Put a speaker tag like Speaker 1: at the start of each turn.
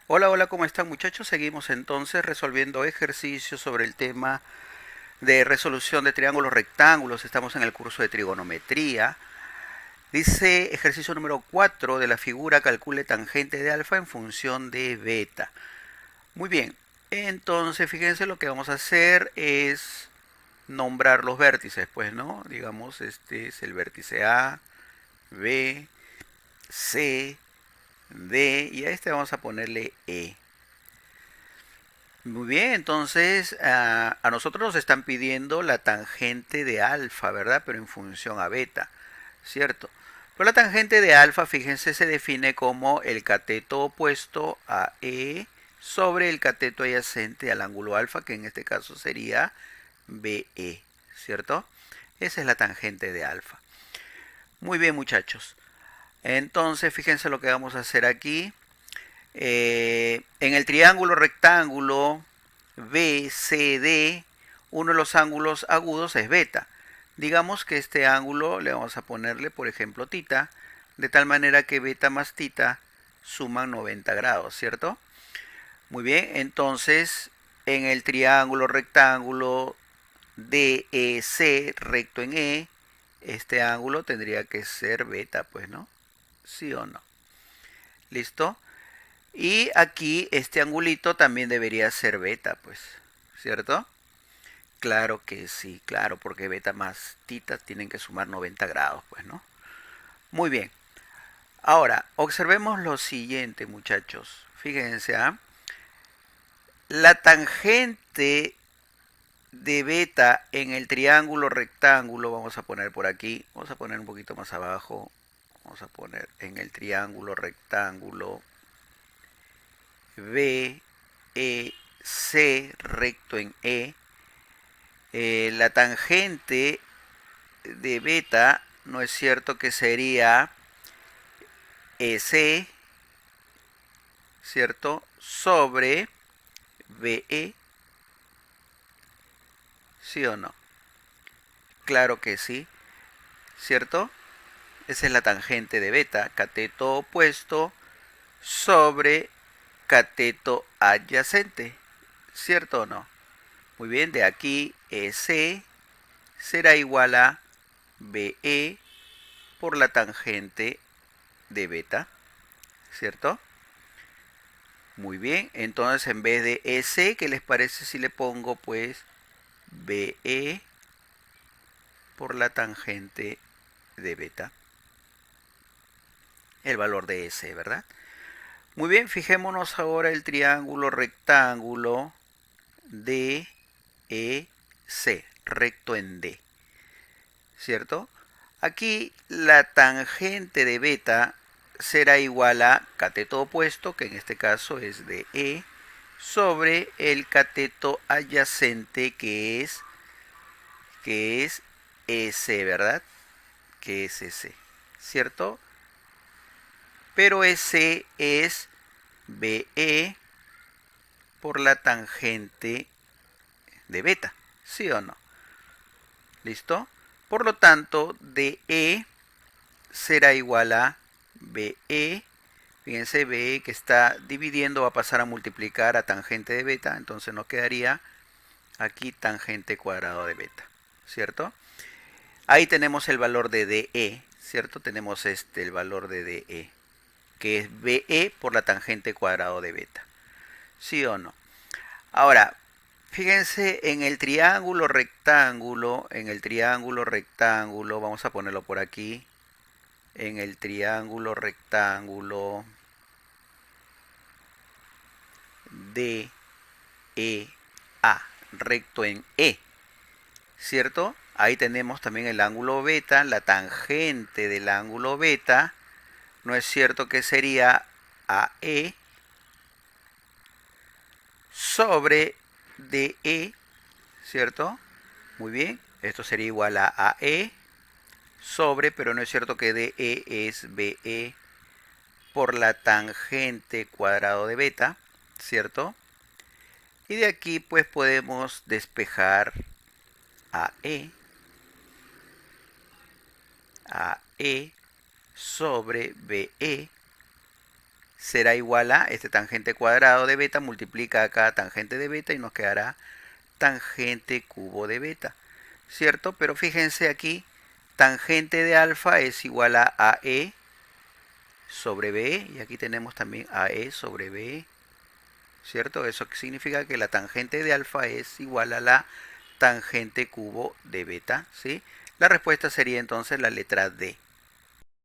Speaker 1: Hola, hola, ¿cómo están muchachos? Seguimos entonces resolviendo ejercicios sobre el tema de resolución de triángulos rectángulos. Estamos en el curso de trigonometría. Dice ejercicio número 4 de la figura calcule tangente de alfa en función de beta. Muy bien, entonces fíjense lo que vamos a hacer es nombrar los vértices, pues, ¿no? Digamos, este es el vértice A, B, C, D y a este vamos a ponerle E. Muy bien, entonces a nosotros nos están pidiendo la tangente de alfa, ¿verdad? Pero en función a beta, ¿cierto? Pero la tangente de alfa, fíjense, se define como el cateto opuesto a E sobre el cateto adyacente al ángulo alfa, que en este caso sería BE, ¿cierto? Esa es la tangente de alfa. Muy bien, muchachos. Entonces, fíjense lo que vamos a hacer aquí. En el triángulo rectángulo BCD, uno de los ángulos agudos es beta. Digamos que este ángulo le vamos a ponerle, por ejemplo, tita, de tal manera que beta más tita suman 90 grados, ¿cierto? Muy bien, entonces en el triángulo rectángulo DEC, recto en E, este ángulo tendría que ser beta, pues, ¿no? ¿Sí o no? ¿Listo? Y aquí este angulito también debería ser beta, pues, ¿cierto? Claro que sí, claro, porque beta más tita tienen que sumar 90 grados, pues, ¿no? Muy bien. Ahora, observemos lo siguiente, muchachos. Fíjense, ¿ah? La tangente de beta en el triángulo rectángulo, vamos a poner por aquí, vamos a poner un poquito más abajo, vamos a poner en el triángulo rectángulo B, E, C, recto en E, la tangente de beta, ¿no es cierto que sería EC, ¿cierto? Sobre BE, ¿sí o no? Claro que sí, ¿cierto? Esa es la tangente de beta, cateto opuesto sobre cateto adyacente, ¿cierto o no? Muy bien, de aquí EC será igual a BE por la tangente de beta, ¿cierto? Muy bien, entonces en vez de EC, ¿qué les parece si le pongo pues BE por la tangente de beta? El valor de EC, ¿verdad? Muy bien, fijémonos ahora el triángulo rectángulo DEC, recto en D, ¿cierto? Aquí la tangente de beta será igual a cateto opuesto, que en este caso es de E, sobre el cateto adyacente que es S, ¿verdad? Que es S, ¿cierto? Pero S es BE por la tangente de beta, ¿sí o no? ¿Listo? Por lo tanto, DE será igual a BE. Fíjense, BE que está dividiendo va a pasar a multiplicar a tangente de beta, entonces nos quedaría aquí tangente cuadrado de beta, ¿cierto? Ahí tenemos el valor de DE, ¿cierto? Tenemos el valor de DE, que es BE por la tangente cuadrado de beta, ¿sí o no? Ahora, fíjense en el triángulo rectángulo, vamos a ponerlo por aquí, en el triángulo rectángulo D, E, A, recto en E, ¿cierto? Ahí tenemos también el ángulo beta, la tangente del ángulo beta, ¿no es cierto que sería AE sobre DE, ¿cierto? Muy bien, esto sería igual a AE sobre, pero no es cierto que DE es BE por la tangente cuadrado de beta, ¿cierto? Y de aquí pues podemos despejar AE, AE sobre BE, será igual a este tangente cuadrado de beta, multiplica acá tangente de beta y nos quedará tangente cubo de beta, ¿cierto? Pero fíjense aquí, tangente de alfa es igual a AE sobre B, y aquí tenemos también AE sobre B, ¿cierto? Eso significa que la tangente de alfa es igual a la tangente cubo de beta, ¿sí? La respuesta sería entonces la letra D.